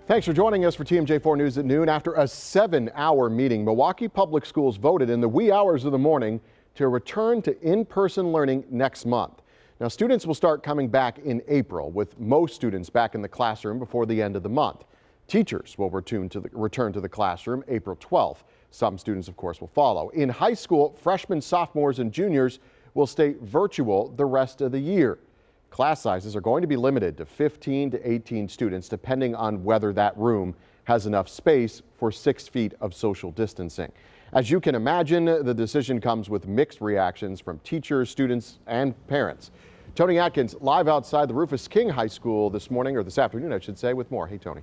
Thanks for joining us for TMJ4 News at noon. After a 7-hour meeting, Milwaukee Public Schools voted in the wee hours of the morning to return to in-person learning next month. Now, students will start coming back in April, with most students back in the classroom before the end of the month. Teachers will return to the classroom April 12th. Some students, of course, will follow. In high school, freshmen, sophomores, and juniors will stay virtual the rest of the year. Class sizes are going to be limited to 15 to 18 students, depending on whether that room has enough space for 6 feet of social distancing. As you can imagine, the decision comes with mixed reactions from teachers, students, and parents. Tony Atkins live outside the Rufus King High School this morning, or this afternoon, I should say, with more. Hey, Tony.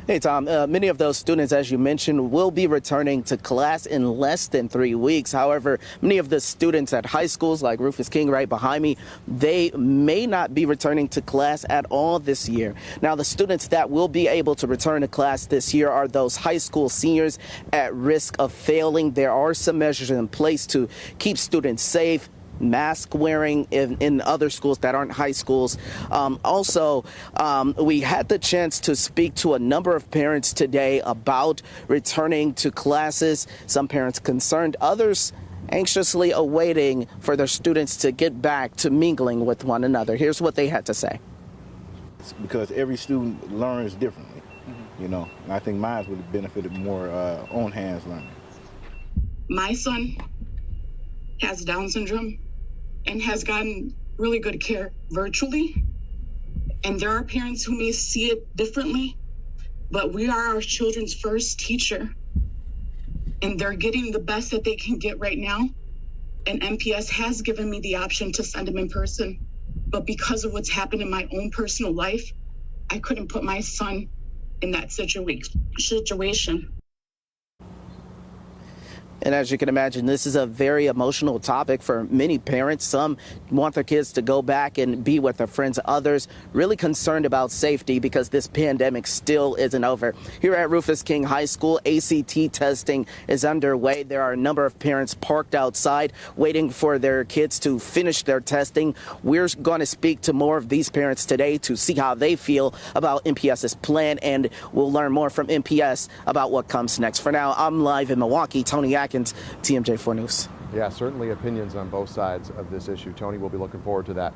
Hey, Tom. Many of those students, as you mentioned, will be returning to class in less than 3 weeks. However, many of the students at high schools like Rufus King right behind me, they may not be returning to class at all this year. Now, the students that will be able to return to class this year are those high school seniors at risk of failing. There are some measures in place to keep students safe. Mask wearing in other schools that aren't high schools. We had the chance to speak to a number of parents today about returning to classes. Some parents concerned, others anxiously awaiting for their students to get back to mingling with one another. Here's what they had to say. It's because every student learns differently, you know, and I think mine would have benefited more on hands learning. My son has Down syndrome and has gotten really good care virtually. And there are parents who may see it differently, but we are our children's first teacher. And they're getting the best that they can get right now. And MPS has given me the option to send them in person. But because of what's happened in my own personal life, I couldn't put my son in that situation. And as you can imagine, this is a very emotional topic for many parents. Some want their kids to go back and be with their friends. Others really concerned about safety because this pandemic still isn't over. Here at Rufus King High School, ACT testing is underway. There are a number of parents parked outside waiting for their kids to finish their testing. We're going to speak to more of these parents today to see how they feel about MPS's plan, and we'll learn more from MPS about what comes next. For now, I'm live in Milwaukee. Tony Atkins, TMJ4 News. Yeah, certainly opinions on both sides of this issue. Tony, we'll be looking forward to that.